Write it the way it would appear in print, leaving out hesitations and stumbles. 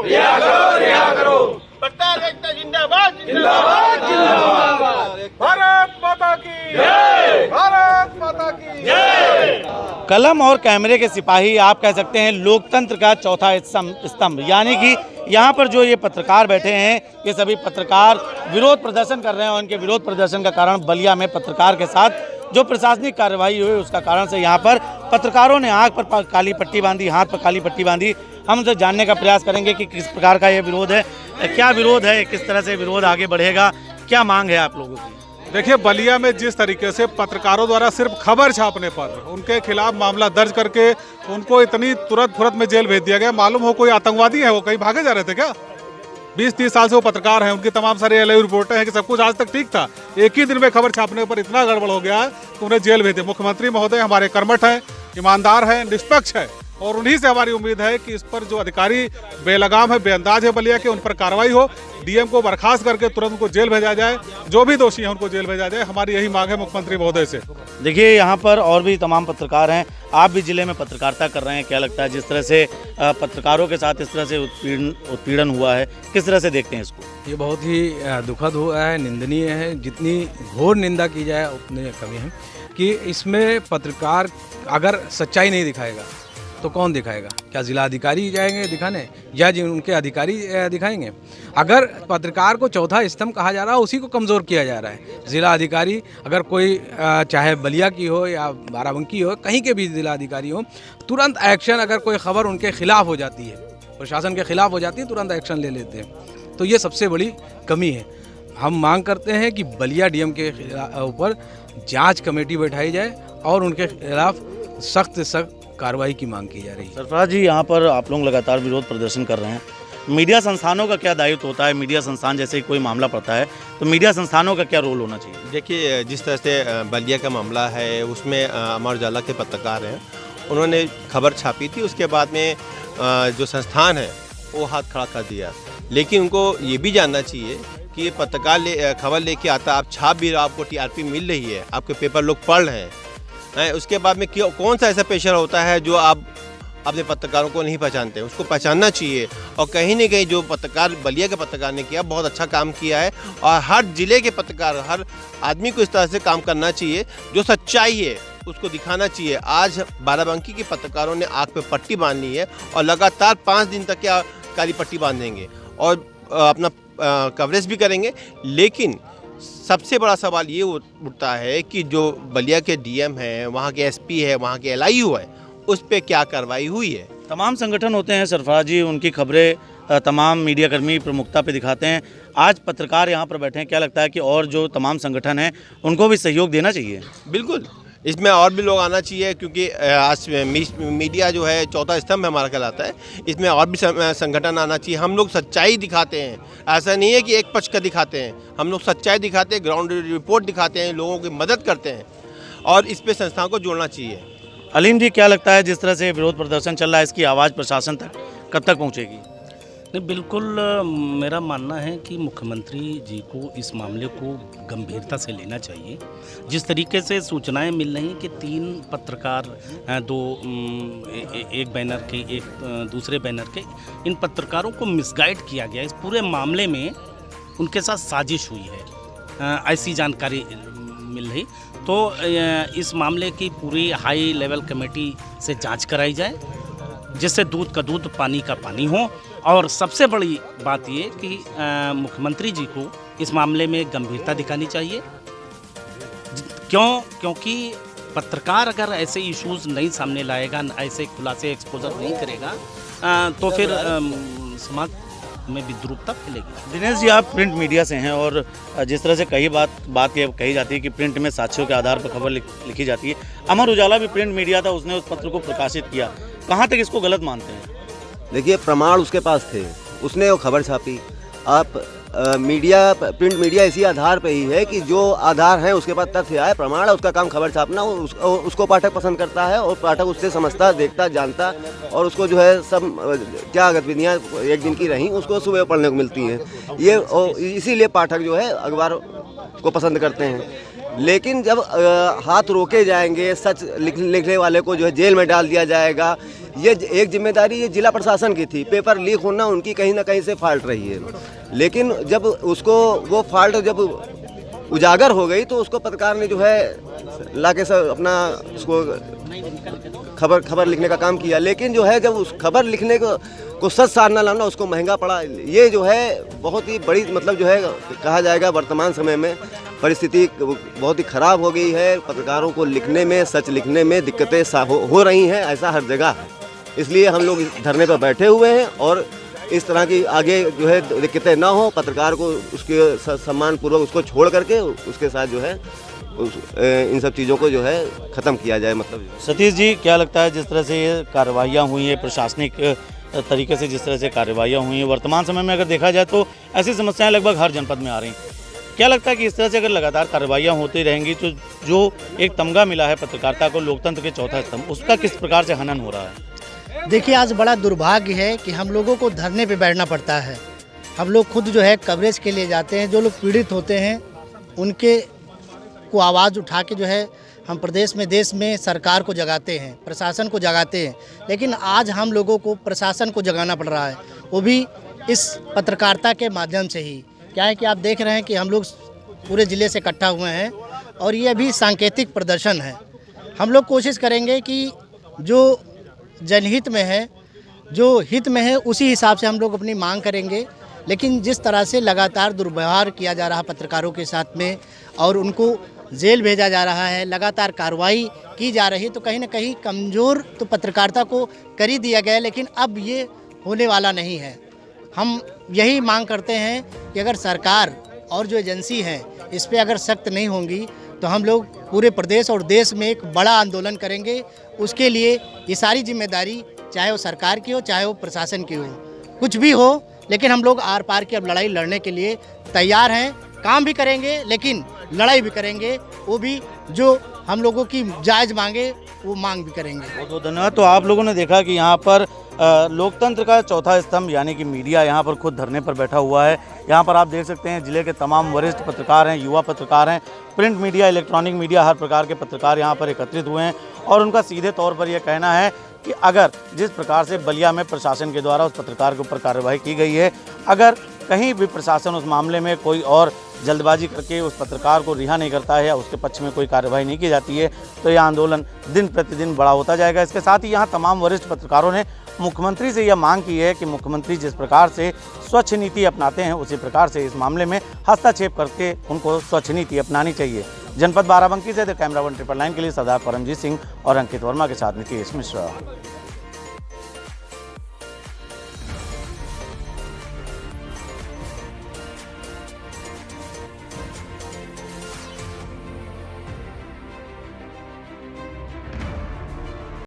रिहा करो, रिहा करो। बख्तियार एकता जिंदाबाद, जिंदाबाद, जिंदाबाद। भारत माता की जय, भारत माता की जय। कलम और कैमरे के सिपाही आप कह सकते हैं लोकतंत्र का चौथा स्तंभ, यानी कि यहाँ पर जो ये पत्रकार बैठे हैं ये सभी पत्रकार विरोध प्रदर्शन कर रहे हैं और उनके विरोध प्रदर्शन का कारण बलिया में पत्रकार के साथ जो प्रशासनिक कार्रवाई हुई उसका कारण से यहाँ पर पत्रकारों ने आंख पर काली पट्टी बांधी, हाथ पर काली पट्टी बांधी। हम उनसे जानने का प्रयास करेंगे कि किस प्रकार का ये विरोध है, क्या विरोध है, किस तरह से विरोध आगे बढ़ेगा, क्या मांग है आप लोगों की। देखिए, बलिया में जिस तरीके से पत्रकारों द्वारा सिर्फ खबर छापने पर उनके खिलाफ मामला दर्ज करके उनको इतनी तुरंत फुरत में जेल भेज दिया गया, मालूम हो कोई आतंकवादी है, वो कहीं भागे जा रहे थे क्या? 20-30 साल से वो पत्रकार हैं, उनकी तमाम सारी LIV रिपोर्टें हैं कि सब कुछ आज तक ठीक था। एक ही दिन में खबर छापने पर इतना गड़बड़ हो गया कि उन्हें जेल भेजे। मुख्यमंत्री महोदय हमारे कर्मठ हैं, ईमानदार हैं, निष्पक्ष है और उन्हीं से हमारी उम्मीद है कि इस पर जो अधिकारी बेलगाम है, बेअंदाज है बलिया के, उन पर कार्रवाई हो। DM को बर्खास्त करके तुरंत उनको जेल भेजा जाए, जो भी दोषी हैं उनको जेल भेजा जाए। हमारी यही मांग है मुख्यमंत्री महोदय से। देखिए, यहाँ पर और भी तमाम पत्रकार हैं, आप भी जिले में पत्रकारिता कर रहे हैं, क्या लगता है जिस तरह से पत्रकारों के साथ इस तरह से उत्पीड़न हुआ है, किस तरह से देखते हैं इसको? ये बहुत ही दुखद हुआ है, निंदनीय है। जितनी घोर निंदा की जाए उतनी कमी है कि इसमें पत्रकार अगर सच्चाई नहीं दिखाएगा तो कौन दिखाएगा? क्या जिला अधिकारी जाएंगे दिखाने या जी उनके अधिकारी दिखाएंगे? अगर पत्रकार को चौथा स्तंभ कहा जा रहा है, उसी को कमज़ोर किया जा रहा है। जिला अधिकारी अगर कोई चाहे बलिया की हो या बाराबंकी हो, कहीं के भी जिला अधिकारी हो, तुरंत एक्शन, अगर कोई खबर उनके खिलाफ हो जाती है, प्रशासन के खिलाफ हो जाती है, तुरंत एक्शन ले लेते हैं। तो ये सबसे बड़ी कमी है। हम मांग करते हैं कि बलिया DM के ऊपर जाँच कमेटी बैठाई जाए और उनके खिलाफ सख्त से सख्त कार्रवाई की मांग की जा रही है। सरफराज जी, यहाँ पर आप लोग लगातार विरोध प्रदर्शन कर रहे हैं, मीडिया संस्थानों का क्या दायित्व होता है? मीडिया संस्थान जैसे ही कोई मामला पड़ता है तो मीडिया संस्थानों का क्या रोल होना चाहिए? देखिए, जिस तरह से बलिया का मामला है उसमें अमर उजाला के पत्रकार हैं, उन्होंने खबर छापी थी, उसके बाद में जो संस्थान है वो हाथ खड़ा कर दिया। लेकिन उनको ये भी जानना चाहिए कि ये पत्रकार खबर लेके आता, आप छाप भी रहे, आपको TRP मिल रही है, आपके पेपर लोग पढ़ रहे हैं, उसके बाद में कौन सा ऐसा पेशा होता है जो आप अपने पत्रकारों को नहीं पहचानते? उसको पहचानना चाहिए। और कहीं ना कहीं जो पत्रकार बलिया के पत्रकार ने किया, बहुत अच्छा काम किया है और हर जिले के पत्रकार, हर आदमी को इस तरह से काम करना चाहिए। जो सच्चाई है उसको दिखाना चाहिए। आज बाराबंकी के पत्रकारों ने आँख पे पट्टी बांध ली है और लगातार 5 दिन तक क्या काली पट्टी बांधेंगे और अपना कवरेज भी करेंगे। लेकिन सबसे बड़ा सवाल ये उठता है कि जो बलिया के DM है, वहाँ के SP है, वहाँ के LIU है, उस पर क्या कार्रवाई हुई है? तमाम संगठन होते हैं सरफराज जी, उनकी खबरें तमाम मीडियाकर्मी प्रमुखता पे दिखाते हैं। आज पत्रकार यहाँ पर बैठे हैं, क्या लगता है कि और जो तमाम संगठन हैं उनको भी सहयोग देना चाहिए? बिल्कुल, इसमें और भी लोग आना चाहिए क्योंकि आज मीडिया जो है चौथा स्तंभ हमारा कहलाता है। इसमें और भी संगठन आना चाहिए। हम लोग सच्चाई दिखाते हैं, ऐसा नहीं है कि एक पक्ष का दिखाते हैं। हम लोग सच्चाई दिखाते हैं, ग्राउंड रिपोर्ट दिखाते हैं, लोगों की मदद करते हैं और इस पे संस्थाओं को जोड़ना चाहिए। अलीम जी, क्या लगता है जिस तरह से विरोध प्रदर्शन चल रहा है, इसकी आवाज़ प्रशासन तक कब तक पहुँचेगी? नहीं, बिल्कुल मेरा मानना है कि मुख्यमंत्री जी को इस मामले को गंभीरता से लेना चाहिए। जिस तरीके से सूचनाएं मिल रही कि 3 पत्रकार, 2 एक बैनर के, एक दूसरे बैनर के, इन पत्रकारों को मिसगाइड किया गया। इस पूरे मामले में उनके साथ साजिश हुई है, ऐसी जानकारी मिल रही। तो इस मामले की पूरी हाई लेवल कमेटी से जांच कराई जाए, जिससे दूध का दूध, पानी का पानी हो। और सबसे बड़ी बात ये कि मुख्यमंत्री जी को इस मामले में गंभीरता दिखानी चाहिए। क्योंकि पत्रकार अगर ऐसे इश्यूज नहीं सामने लाएगा, ऐसे खुलासे एक्सपोजर नहीं करेगा, तो फिर समाज में विद्रूपता फैलेगी। दिनेश जी, आप प्रिंट मीडिया से हैं और जिस तरह से कई बात ये कही जाती है कि प्रिंट में साक्ष्यों के आधार पर खबर लिखी जाती है। अमर उजाला भी प्रिंट मीडिया था, उसने उस पत्र को प्रकाशित किया, कहाँ तक इसको गलत मानते हैं? देखिए, प्रमाण उसके पास थे, उसने वो खबर छापी। आप प्रिंट मीडिया इसी आधार पे ही है कि जो आधार है उसके पास तथ्य आए, प्रमाण है, उसका काम खबर छापना। उसको पाठक पसंद करता है और पाठक उससे समझता, देखता, जानता और उसको जो है सब क्या गतिविधियाँ एक दिन की रहीं उसको सुबह पढ़ने को मिलती हैं। ये इसीलिए पाठक जो है अखबार को पसंद करते हैं। लेकिन जब हाथ रोके जाएंगे, सच लिखने वाले को जो है जेल में डाल दिया जाएगा, ये एक जिम्मेदारी ये जिला प्रशासन की थी, पेपर लीक होना उनकी कहीं ना कहीं से फॉल्ट रही है। लेकिन जब उसको वो फॉल्ट जब उजागर हो गई तो उसको पत्रकार ने जो है लाके सब अपना उसको खबर लिखने का काम किया। लेकिन जो है जब उस खबर लिखने को सच सार न लाना उसको महंगा पड़ा। ये जो है बहुत ही बड़ी मतलब जो है कहा जाएगा वर्तमान समय में परिस्थिति बहुत ही खराब हो गई है। पत्रकारों को लिखने में, सच लिखने में दिक्कतें हो रही हैं, ऐसा हर जगह है। इसलिए हम लोग इस धरने पर बैठे हुए हैं और इस तरह की आगे जो है दिक्कतें ना हो, पत्रकार को उसके सम्मानपूर्वक उसको छोड़ करके उसके साथ जो है इन सब चीज़ों को जो है ख़त्म किया जाए। मतलब सतीश जी, क्या लगता है जिस तरह से ये कार्रवाइयाँ हुई हैं, प्रशासनिक तरीके से जिस तरह से कार्रवाइयाँ हुई हैं, वर्तमान समय में अगर देखा जाए तो ऐसी समस्याएं लगभग हर जनपद में आ रही हैं। क्या लगता है कि इस तरह से अगर लगातार कार्रवाइयाँ होती रहेंगी तो जो एक तमगा मिला है पत्रकारिता को लोकतंत्र के चौथा स्तंभ, उसका किस प्रकार से हनन हो रहा है? देखिए, आज बड़ा दुर्भाग्य है कि हम लोगों को धरने पे बैठना पड़ता है। हम लोग खुद जो है कवरेज के लिए जाते हैं, जो लोग पीड़ित होते हैं उनके को आवाज़ उठा के जो है हम प्रदेश में, देश में सरकार को जगाते हैं, प्रशासन को जगाते हैं। लेकिन आज हम लोगों को प्रशासन को जगाना पड़ रहा है, वो भी इस पत्रकारिता के माध्यम से ही। क्या है कि आप देख रहे हैं कि हम लोग पूरे ज़िले से इकट्ठा हुए हैं और ये अभी सांकेतिक प्रदर्शन है। हम लोग कोशिश करेंगे कि जो जनहित में है, जो हित में है, उसी हिसाब से हम लोग अपनी मांग करेंगे। लेकिन जिस तरह से लगातार दुर्व्यवहार किया जा रहा है पत्रकारों के साथ में और उनको जेल भेजा जा रहा है, लगातार कार्रवाई की जा रही है, तो कहीं ना कहीं कमज़ोर तो पत्रकारिता को कर ही दिया गया है। लेकिन अब ये होने वाला नहीं है। हम यही मांग करते हैं कि अगर सरकार और जो एजेंसी है इस पर अगर सख्त नहीं होंगी तो हम लोग पूरे प्रदेश और देश में एक बड़ा आंदोलन करेंगे। उसके लिए ये सारी जिम्मेदारी चाहे वो सरकार की हो, चाहे वो प्रशासन की हो, कुछ भी हो, लेकिन हम लोग आर पार की अब लड़ाई लड़ने के लिए तैयार हैं। काम भी करेंगे लेकिन लड़ाई भी करेंगे, वो भी जो हम लोगों की जायज़ मांगे वो मांग भी करेंगे। बहुत बहुत धन्यवाद। तो आप लोगों ने देखा कि यहाँ पर लोकतंत्र का चौथा स्तंभ यानी कि मीडिया यहाँ पर खुद धरने पर बैठा हुआ है। यहाँ पर आप देख सकते हैं जिले के तमाम वरिष्ठ पत्रकार हैं, युवा पत्रकार हैं, प्रिंट मीडिया, इलेक्ट्रॉनिक मीडिया, हर प्रकार के पत्रकार यहाँ पर एकत्रित हुए हैं और उनका सीधे तौर पर यह कहना है कि अगर जिस प्रकार से बलिया में प्रशासन के द्वारा उस पत्रकार के ऊपर कार्रवाई की गई है, अगर कहीं भी प्रशासन उस मामले में कोई और जल्दबाजी करके उस पत्रकार को रिहा नहीं करता है या उसके पक्ष में कोई कार्रवाई नहीं की जाती है तो यह आंदोलन दिन प्रतिदिन बड़ा होता जाएगा। इसके साथ ही यहाँ तमाम वरिष्ठ पत्रकारों ने मुख्यमंत्री से यह मांग की है कि मुख्यमंत्री जिस प्रकार से स्वच्छ नीति अपनाते हैं उसी प्रकार से इस मामले में हस्तक्षेप करके उनको स्वच्छ नीति अपनानी चाहिए। जनपद बाराबंकी से द कैमरा 1 999 के लिए सरदार परमजीत सिंह और अंकित वर्मा के साथ नीतीश मिश्रा।